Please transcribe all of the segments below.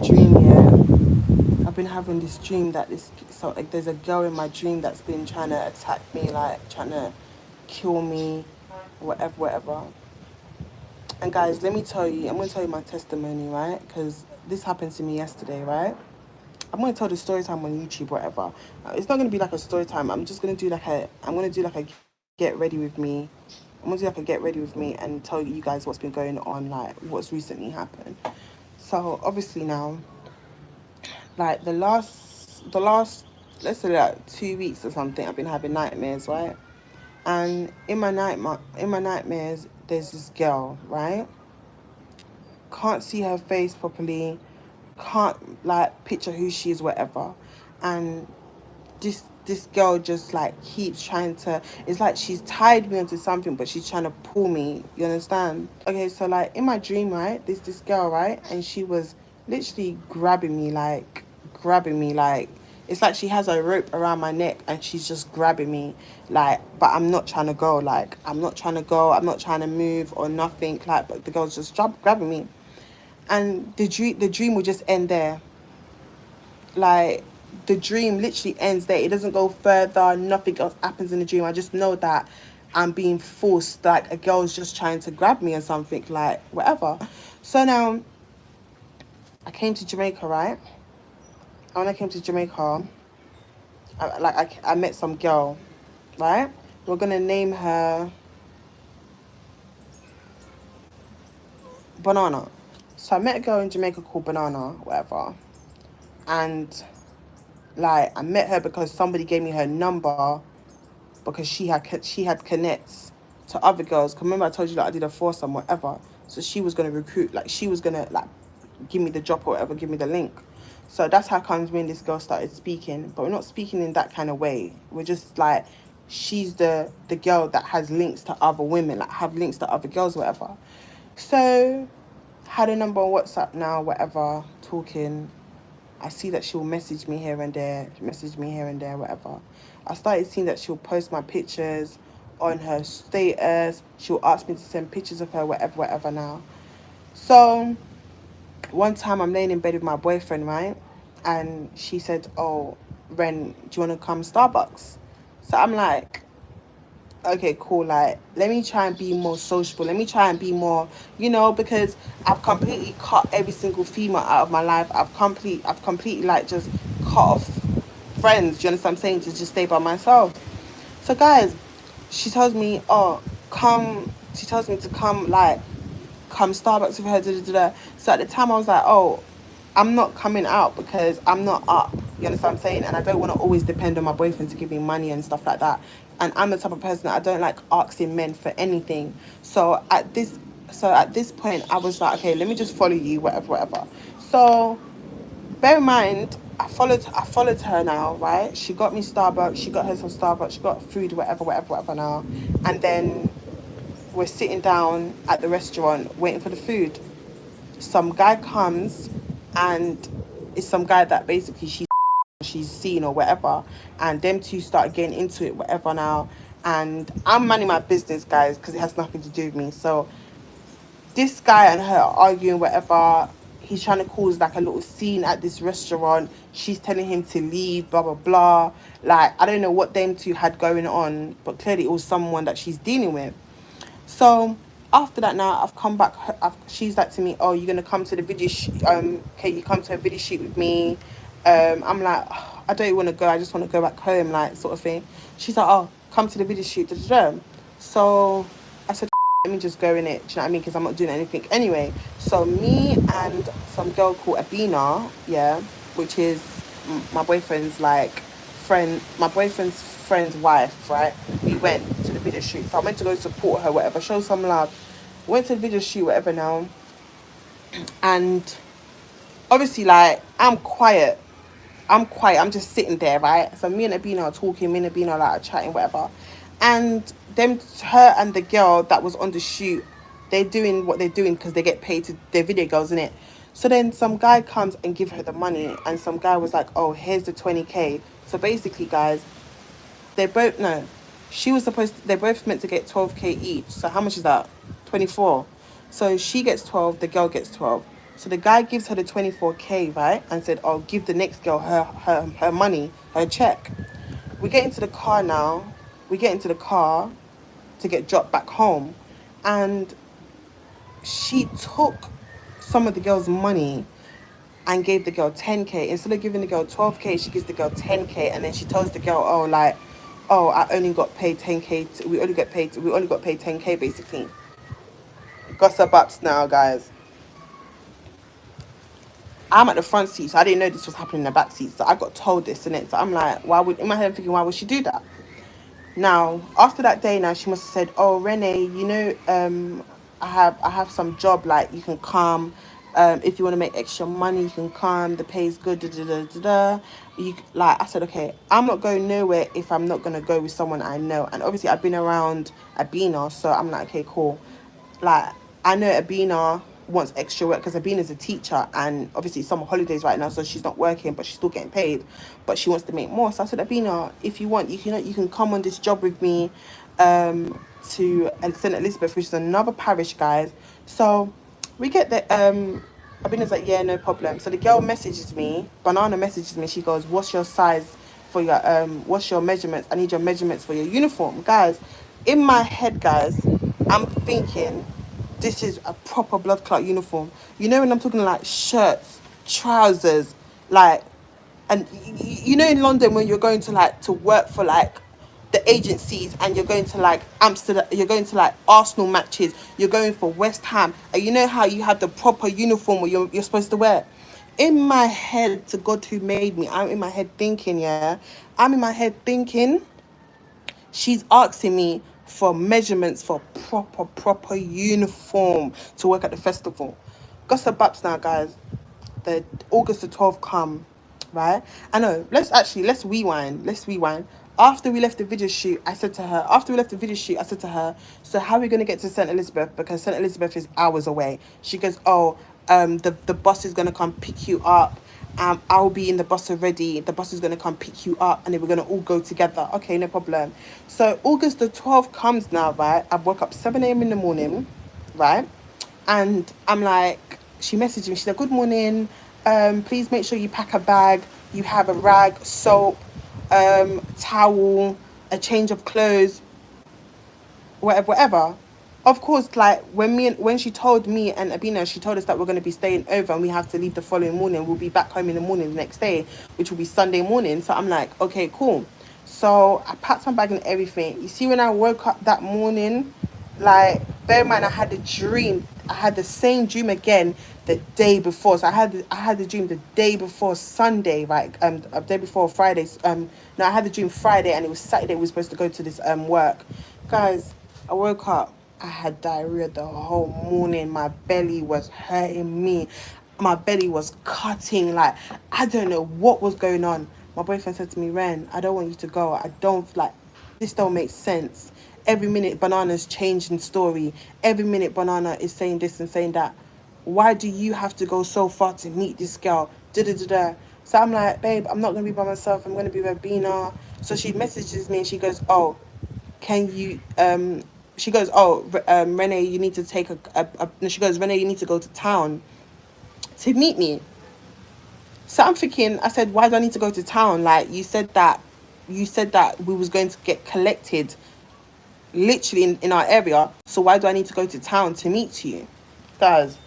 dream, yeah. I've been having this dream that like there's a girl in my dream that's been trying to attack me, like trying to kill me, whatever, whatever. And guys, let me tell you, I'm gonna tell you my testimony, right? Because this happened to me yesterday, right? I'm gonna tell the story time on YouTube, whatever. It's not gonna be like a story time. I'm gonna do like a get ready with me. I'm gonna do like a get ready with me and tell you guys what's been going on, like what's recently happened. So obviously now, like the last, let's say like 2 weeks or something, I've been having nightmares, right? And in my nightmares, there's this girl, right? Can't see her face properly, can't like picture who she is, whatever. And this girl just like keeps trying to, it's like she's tied me onto something, but she's trying to pull me, you understand? Okay, so like in my dream, right, there's this girl, right, and she was literally grabbing me like it's like she has a rope around my neck and she's just grabbing me, like, but I'm not trying to go, like I'm not trying to go, I'm not trying to move or nothing, like, but the girl's just grabbing me. And the dream will just end there. Like, the dream literally ends there. It doesn't go further. Nothing else happens in the dream. I just know that I'm being forced. Like, a girl's just trying to grab me or something. Like, whatever. So now I came to Jamaica, right? And when I came to Jamaica, I met some girl, right? We're gonna name her Banana. So I met a girl in Jamaica called Banana, whatever. And like, I met her because somebody gave me her number because she had connects to other girls. 'Cause remember I told you that I did a foursome, whatever. So she was gonna recruit, like she was gonna like give me the job or whatever, give me the link. So that's how comes when this girl started speaking, but we're not speaking in that kind of way. We're just like, she's the girl that has links to other women, like have links to other girls, whatever. So had a number on WhatsApp now, whatever, talking. I see that she'll message me here and there, whatever. I started seeing that she'll post my pictures on her status. She'll ask me to send pictures of her, whatever, whatever now. So one time I'm laying in bed with my boyfriend, right? And she said, oh, Ren, do you want to come Starbucks? So I'm like, okay, cool. Like, let me try and be more sociable. Let me try and be more, because I've completely cut every single female out of my life. I've completely like just cut off friends. Do you understand what I'm saying? To just stay by myself. So, guys, she tells me, oh, come. She tells me to come, like, come Starbucks with her. Da, da, da, da. So at the time, I was like, oh, I'm not coming out because I'm not up. You understand what I'm saying? And I don't want to always depend on my boyfriend to give me money and stuff like that. And I'm the type of person that I don't like asking men for anything. So at this point, I was like, okay, let me just follow you, whatever, whatever. So bear in mind, I followed her now, right? She got me Starbucks. She got her some Starbucks. She got food, whatever, whatever, whatever now. And then we're sitting down at the restaurant waiting for the food. Some guy comes, and it's some guy that basically she's seen or whatever, and them two start getting into it, whatever now. And I'm minding my business, guys, because it has nothing to do with me. So this guy and her are arguing, whatever. He's trying to cause like a little scene at this restaurant. She's telling him to leave, blah blah blah. Like, I don't know what them two had going on, but clearly it was someone that she's dealing with. So after that, now I've come back. She's like to me, "Oh, you're gonna come to the video? Can you come to a video shoot with me?" I'm like, "Oh, I don't want to go. I just want to go back home, like, sort of thing." She's like, "Oh, come to the video shoot." Da, da, da. So I said, "Let me just go in it." Do you know what I mean? Because I'm not doing anything anyway. So me and some girl called Abina, yeah, which is my boyfriend's like friend, my boyfriend's friend's wife, right? We went to the video shoot. So I went to go support her, whatever, show some love. Went to the video shoot, whatever now. And obviously, like, I'm quiet. I'm quiet. I'm just sitting there, right? So me and Abina are talking, me and Abina are like chatting, whatever. And her and the girl that was on the shoot, they're doing what they're doing because they get paid to their video girls, in it. So then some guy comes and give her the money, and some guy was like, "Oh, here's the 20K." So basically, guys, they both no. They're both meant to get 12K each. So how much is that? 24. So she gets 12, the girl gets 12. So the guy gives her the 24K, right? And said, "Oh, give the next girl her money, her check." We get into the car now. We get into the car to get dropped back home. And she took some of the girl's money and gave the girl 10K. Instead of giving the girl 12K, she gives the girl 10K. And then she tells the girl, "Oh, like, oh, I only got paid 10K. We only got paid 10K basically." Gossip ups now, guys. I'm at the front seat, so I didn't know this was happening in the back seat. So I got told this, and it. So I'm like, why would, in my head I'm thinking, why would she do that? Now, after that day, now she must have said, "Oh, Renee, I have some job. Like, you can come. If you want to make extra money, you can come. The pay's good. Da, da, da, da, da." Like, I said, okay, I'm not going nowhere if I'm not gonna go with someone I know. And obviously, I've been around Abina, so I'm like, okay, cool. Like, I know Abina wants extra work because Abina's a teacher, and obviously it's summer holidays right now, so she's not working, but she's still getting paid, but she wants to make more. So I said, "Abina, if you want, you can come on this job with me, to St. Elizabeth, which is another parish, guys." So we get the Abina's like, "Yeah, no problem." So the girl messages me, Banana messages me. She goes, "What's your size for your what's your measurements? I need your measurements for your uniform." Guys, in my head, guys, I'm thinking this is a proper blood clot uniform. You know when I'm talking like shirts, trousers, like, and in London when you're going to like to work for like the agencies, and you're going to like Amsterdam, you're going to like Arsenal matches, you're going for West Ham, and you know how you have the proper uniform what you're supposed to wear. In my head, to God who made me, I'm in my head thinking, yeah, I'm in my head thinking she's asking me for measurements for proper uniform to work at the festival. Gossip Baps now, guys. The August the 12th come, right? I know. Let's rewind. Let's rewind. After we left the video shoot, I said to her, "So how are we gonna get to St. Elizabeth? Because St. Elizabeth is hours away." She goes, "Oh, the bus is gonna come pick you up. I'll be in the bus already. The bus is gonna come pick you up, and then we're gonna all go together." Okay, no problem. So August the 12th comes now, right? I woke up 7 a.m. in the morning, right? And I'm like, she messaged me. She said, "Good morning. Please make sure you pack a bag. You have a rag, soap, towel, a change of clothes, whatever, whatever." Of course, like when she told me and Abina, she told us that we're going to be staying over and we have to leave the following morning. We'll be back home in the morning the next day, which will be Sunday morning. So I'm like, okay, cool. So I packed my bag and everything. You see, when I woke up that morning, like, bear in mind, I had a dream. I had the same dream again the day before. So I had the dream the day before Sunday, right? A day before Friday. No, I had the dream Friday, and it was Saturday. We were supposed to go to this work, guys. I woke up. I had diarrhea the whole morning. My belly was hurting me. My belly was cutting. Like, I don't know what was going on. My boyfriend said to me, "Ren, I don't want you to go. I don't like this. Don't make sense. Every minute, Banana's changing story. Every minute, Banana is saying this and saying that. Why do you have to go so far to meet this girl? Da da da da." So I'm like, "Babe, I'm not gonna be by myself. I'm gonna be with Bina." So she messages me and she goes, "Oh, can you she goes, "Oh, Renee, you need to take no, she goes, "Renee, you need to go to town to meet me." So I'm thinking, I said, "Why do I need to go to town? Like, you said that we was going to get collected literally in our area, so why do I need to go to town to meet you?" Guys,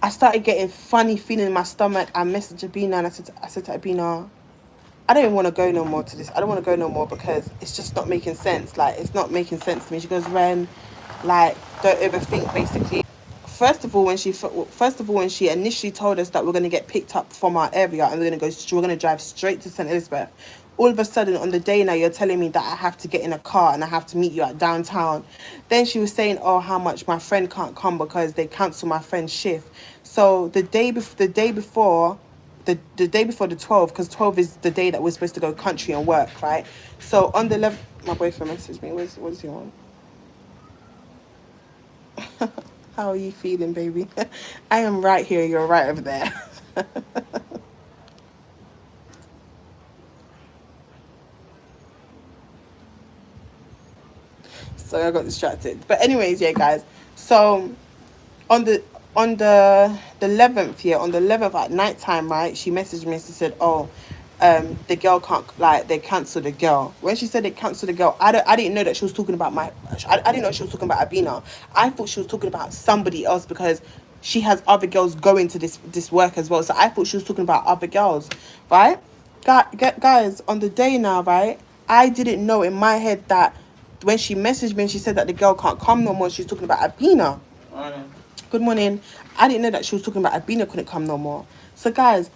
I started getting funny feeling in my stomach. I messaged Abina and I said to Abina, "I don't even want to go no more to this. I don't want to go no more because it's just not making sense. Like, it's not making sense to me." She goes, "Ren, like, don't overthink, basically." First of all, when she initially told us that we're going to get picked up from our area and we're going to drive straight to St. Elizabeth. All of a sudden, on the day now, you're telling me that I have to get in a car and I have to meet you at downtown. Then she was saying, "Oh, how much my friend can't come because they cancel my friend's shift." So the day before the 12th, because 12 is the day that we're supposed to go country and work, right? So on the left, my boyfriend messaged me. What is he on? How are you feeling, baby? I am right here. You're right over there. So I got distracted. But anyways, yeah, guys. So on the on the 11th, yeah, on the 11th at night time, right, she messaged me and she said, oh, the girl can't, like, they cancelled the girl. When she said they cancelled the girl, I didn't know that she was talking about I didn't know she was talking about Abina. I thought she was talking about somebody else because she has other girls going to this work as well. So I thought she was talking about other girls, right? Guys, on the day now, right, I didn't know in my head that when she messaged me and she said that the girl can't come no more, she's talking about Abina. Good morning. I didn't know that she was talking about Abina couldn't come no more. So, guys,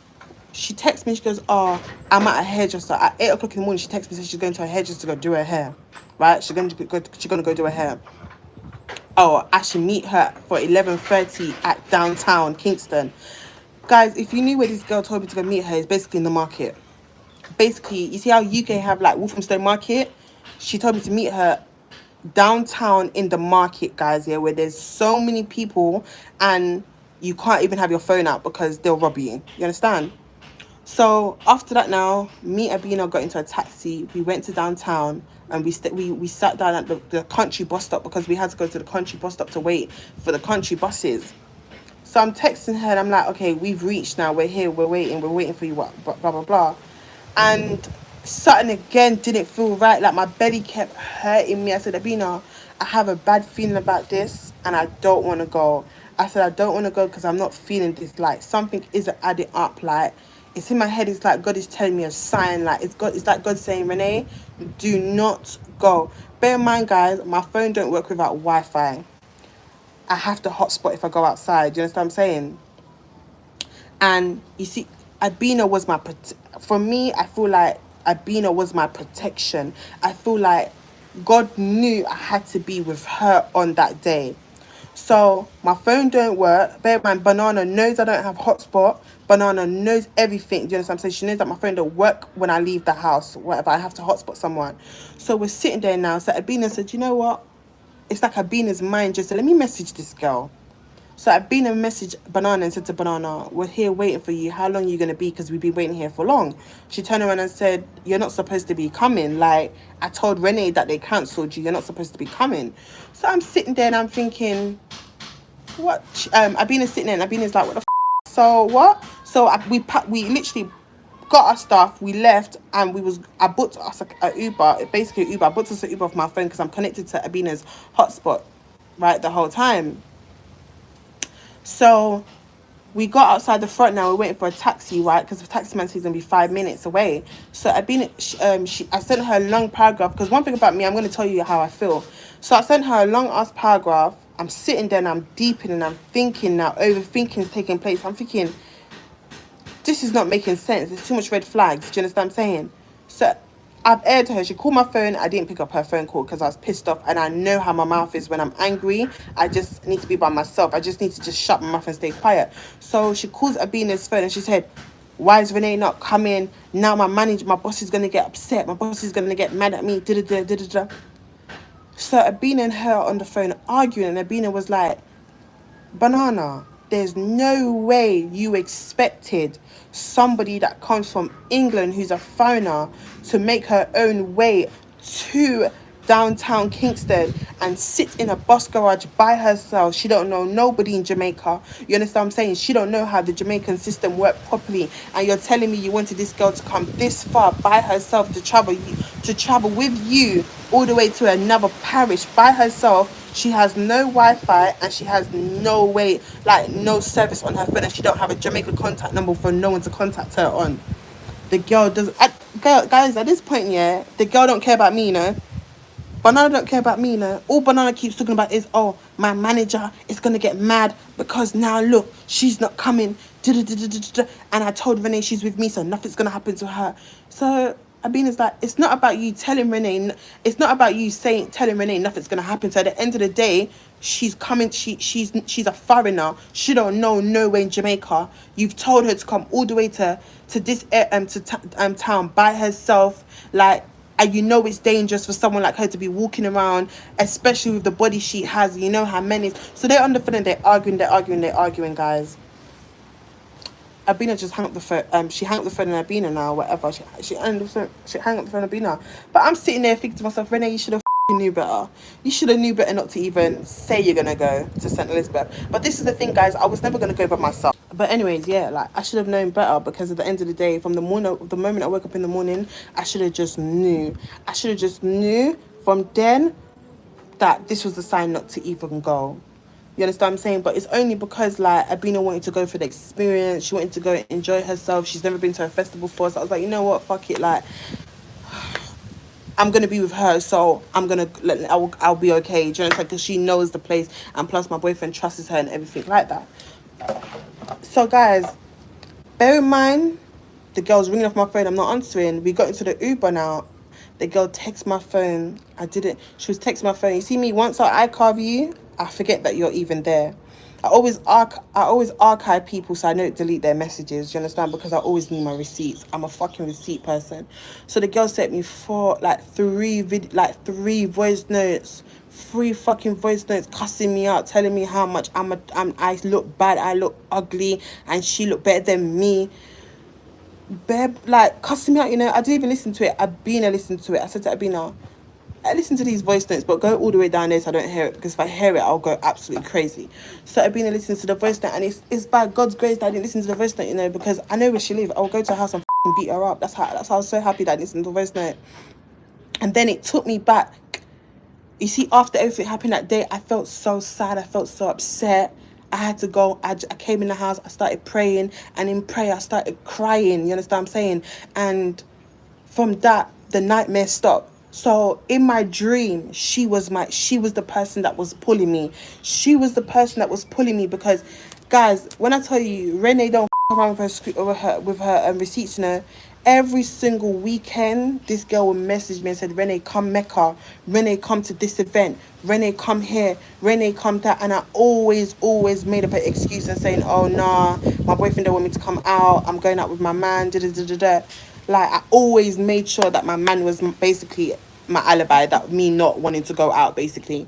she texts me. She goes, "Oh, I'm at a hairdresser at 8 o'clock in the morning." She texts me, says she's going to a hairdresser to go do her hair. Right? She's gonna go do her hair. Oh, I should meet her for 11:30 at downtown Kingston. Guys, if you knew where this girl told me to go meet her, it's basically in the market. Basically, you see how UK have like Walthamstow Market? She told me to meet her downtown in the market, guys, yeah, where there's so many people and you can't even have your phone out because they'll rob you. You understand? So after that, now me and Abina got into a taxi. We went to downtown and we sat down at the country bus stop because we had to go to the country bus stop to wait for the country buses. So I'm texting her and I'm like, okay, we've reached now. We're here. We're waiting for you. Blah blah blah blah. And something again didn't feel right. Like my belly kept hurting me. I said, Abina, I have a bad feeling about this and I don't want to go. I said, I don't want to go because I'm not feeling this. Like something isn't adding up. Like it's in my head. It's like God is telling me a sign. Like it's like God saying, Renee, do not go. Bear in mind, guys, my phone don't work without Wi-Fi. I have to hotspot if I go outside. Do you understand what I'm saying? And you see, Abina was for me, I feel like Abina was my protection. I feel like God knew I had to be with her on that day. So my phone don't work. Bear in mind, Banana knows I don't have hotspot. Banana knows everything. Do you understand? So she knows that my phone don't work when I leave the house. Whatever, I have to hotspot someone. So we're sitting there now. So Abina said, you know what? It's like Abina's mind just said, let me message this girl. So I've been a message Banana and said to Banana, we're here waiting for you. How long are you going to be? Because we've been waiting here for long. She turned around and said, you're not supposed to be coming. Like, I told Renee that they cancelled you. You're not supposed to be coming. So I'm sitting there and I'm thinking, what? Abina's sitting there and Abina's like, what the f***? So what? So we literally got our stuff, we left, and I booked us a Uber, basically an Uber. I booked us an Uber off my phone because I'm connected to Abina's hotspot, right, the whole time. So we got outside the front now. We're waiting for a taxi, right? Because the taxi man says he's gonna be 5 minutes away. So I sent her a long paragraph. Because one thing about me, I'm gonna tell you how I feel. So I sent her a long ass paragraph. I'm sitting there and I'm deep in and I'm thinking now, overthinking is taking place. I'm thinking, this is not making sense. There's too much red flags. Do you understand what I'm saying? So I've aired her. She called my phone. I didn't pick up her phone call because I was pissed off. And I know how my mouth is when I'm angry. I just need to be by myself. I just need to just shut my mouth and stay quiet. So she calls Abina's phone and she said, why is Renee not coming? Now my boss is going to get upset. My boss is going to get mad at me. Da-da-da-da-da-da. So Abina and her on the phone arguing. And Abina was like, Banana, there's no way you expected somebody that comes from England who's a foreigner to make her own way to downtown Kingston and sit in a bus garage by herself. She don't know nobody in Jamaica. You understand what I'm saying? She don't know how the Jamaican system works properly. And you're telling me you wanted this girl to come this far by herself to travel with you all the way to another parish by herself. She has no Wi-Fi and she has no way, like no service on her phone, and she don't have a Jamaica contact number for no one to contact her on. The girl doesn't. Guys, at this point, yeah, the girl don't care about me, you know. Banana don't care about me, you know. All Banana keeps talking about is, oh, my manager is gonna get mad because now look, she's not coming. And I told Renee she's with me, so nothing's gonna happen to her. So Abina's like, it's not about you telling Renee. It's not about you telling Renee nothing's gonna happen. So at the end of the day, she's coming. She's a foreigner. She don't know no way in Jamaica. You've told her to come all the way to this town by herself, like. And you know it's dangerous for someone like her to be walking around, especially with the body she has. You know how many. So they're on the phone and they're arguing, guys. Abina just hung up the phone. She hung up the phone and Abina now, whatever. She hung up the phone and Abina. But I'm sitting there thinking to myself, Renee, you should have knew better. You should have knew better not to even say you're gonna go to St. Elizabeth. But this is the thing, guys. I was never gonna go by myself. But anyways, yeah, like I should have known better because at the end of the day, from the moment I woke up in the morning, I should have just knew. I should have just knew from then that this was the sign not to even go. You understand what I'm saying? But it's only because like Abina wanted to go for the experience. She wanted to go and enjoy herself. She's never been to a festival before. So I was like, you know what? Fuck it. Like I'm gonna be with her, so I'll be okay. Do you know? Because she knows the place, and plus my boyfriend trusts her and everything like that. So guys, bear in mind, the girl's ringing off my phone. I'm not answering. We got into the Uber now. The girl texts my phone. I didn't. She was texting my phone. You see me, once I iCarve you, I forget that you're even there. I always archive people so I don't delete their messages. You understand? Because I always need my receipts. I'm a fucking receipt person. So the girl sent me three voice notes, three fucking voice notes, cussing me out, telling me how much I look bad, I look ugly, and she looked better than me. Babe, like cussing me out, you know. I didn't even listen to it. Abina listened to it. I said to Abina, I listen to these voice notes, but go all the way down there so I don't hear it, because if I hear it, I'll go absolutely crazy. So Abina listens to the voice note, and it's by God's grace that I didn't listen to the voice note, you know, because I know where she lives. I'll go to her house and beat her up. That's how I was so happy that I listened to the voice note. And then it took me back. You see, after everything happened that day, I felt so sad. I felt so upset. I had to go. I came in the house. I started praying. And in prayer, I started crying. You understand what I'm saying? And from that, the nightmare stopped. So in my dream, she was the person that was pulling me. She was the person that was pulling me because, guys, when I tell you, Renee don't around with her receipts, you know. Every single weekend, this girl would message me and said, Renee, come Mecca. Renee, come to this event. Renee, come here. Renee, come that. And I always made up an excuse and saying, oh, nah, my boyfriend don't want me to come out. I'm going out with my man. Da, da, da, da, da. Like, I always made sure that my man was basically my alibi, that me not wanting to go out, basically.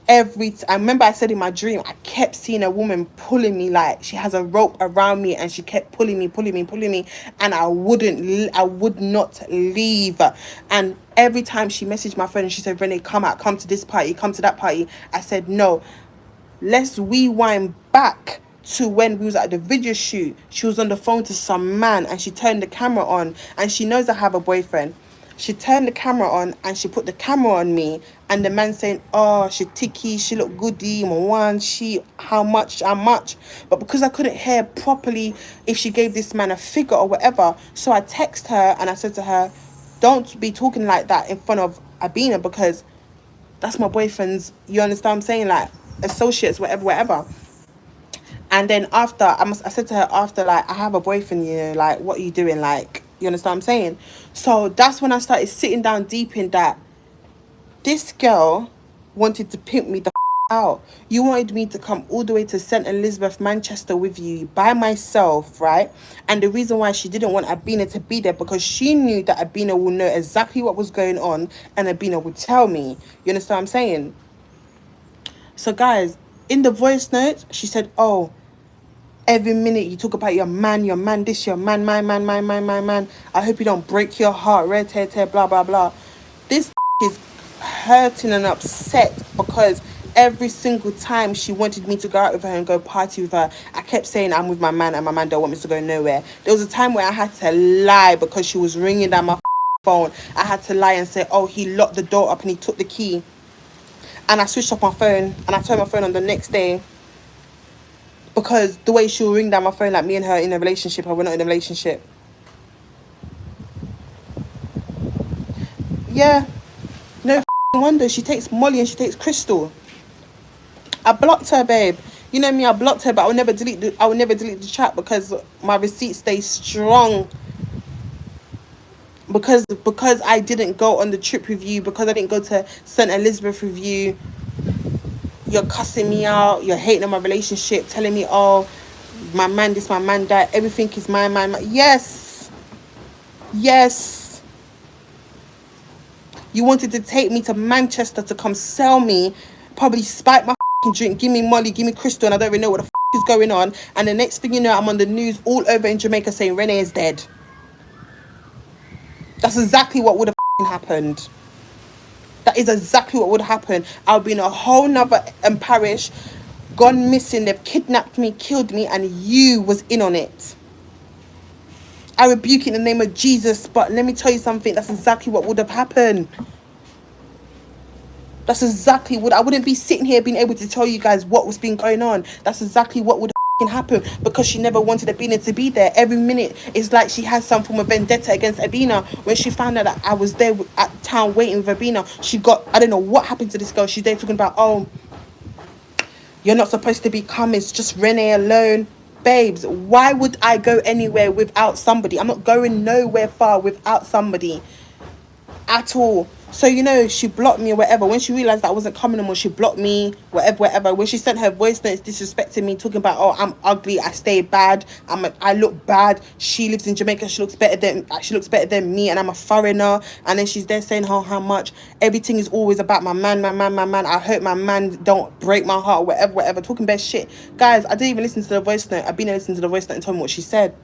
I remember I said in my dream, I kept seeing a woman pulling me, like she has a rope around me, and she kept pulling me, and I would not leave. And every time she messaged my friend and she said, Renee, come out, come to this party, come to that party, I said, no, let's rewind back to when we was at the video shoot. She was on the phone to some man and she turned the camera on, and she knows I have a boyfriend. She turned the camera on and she put the camera on me, and the man saying, oh, she ticky, she look goody, one, she, how much. But because I couldn't hear properly if she gave this man a figure or whatever, so I texted her and I said to her, don't be talking like that in front of Abina, because that's my boyfriend's, you understand what I'm saying, like associates, whatever. And then after, I said to her after, like, I have a boyfriend, you know, like, what are you doing? Like, you understand what I'm saying? So that's when I started sitting down deep in that this girl wanted to pimp me the out. You wanted me to come all the way to St. Elizabeth, Manchester with you by myself, right? And the reason why she didn't want Abina to be there, because she knew that Abina will know exactly what was going on and Abina would tell me. You understand what I'm saying? So guys, in the voice note, she said, oh, every minute you talk about your man, this, your man, my man. I hope you don't break your heart, red, tear, blah, blah, blah. This is hurting and upset because every single time she wanted me to go out with her and go party with her, I kept saying I'm with my man and my man don't want me to go nowhere. There was a time where I had to lie because she was ringing down my phone. I had to lie and say, oh, he locked the door up and he took the key. And I switched off my phone and I turned my phone on the next day. Because the way she'll ring down my phone, like me and her in a relationship, or we're not in a relationship. Yeah, no wonder. She takes Molly and she takes Crystal. I blocked her, babe. You know me, I blocked her, but I will never delete the chat because my receipts stay strong. Because I didn't go on the trip with you, because I didn't go to St. Elizabeth with you, you're cussing me out, you're hating on my relationship, telling me, oh, my man this, my man that, everything is my. Yes. You wanted to take me to Manchester to come sell me, probably spike my drink, give me Molly, give me Crystal, and I don't even know what the is going on. And the next thing you know, I'm on the news all over in Jamaica saying Renee is dead. That's exactly what would have happened. That is exactly what would happen. I'll be in a whole nother parish, gone missing. They've kidnapped me, killed me, and you was in on it. I rebuke it in the name of Jesus. But let me tell you something. That's exactly what would have happened. That's exactly what I wouldn't be sitting here being able to tell you guys what was been going on. That's exactly what would happen, because she never wanted Abina to be there. Every minute it's like she has some form of vendetta against Abina. When she found out that I was there at town waiting with Abina, she got, I don't know what happened to this girl. She's there talking about, oh, you're not supposed to be coming, it's just Renee alone. Babes, why would I go anywhere without somebody? I'm not going nowhere far without somebody at all. So, you know, she blocked me or whatever. When she realised that I wasn't coming anymore, she blocked me, whatever, whatever. When she sent her voice notes disrespecting me, talking about, oh, I'm ugly, I stay bad, I look bad, she lives in Jamaica, she looks better than me, and I'm a foreigner. And then she's there saying how much everything is always about my man. I hope my man don't break my heart, whatever, whatever. Talking bad shit. Guys, I didn't even listen to the voice note. I've been listening to the voice note and told me what she said.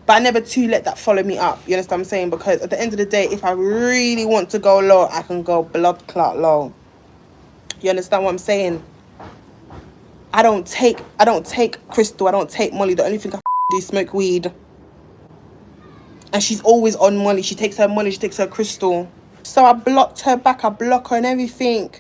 But I never let that follow me up. You understand what I'm saying? Because at the end of the day, if I really want to go low, I can go blood clot low. You understand what I'm saying? I don't take crystal. I don't take Molly. The only thing I do is smoke weed. And she's always on Molly. She takes her Molly. She takes her crystal. So I blocked her back. I block her and everything.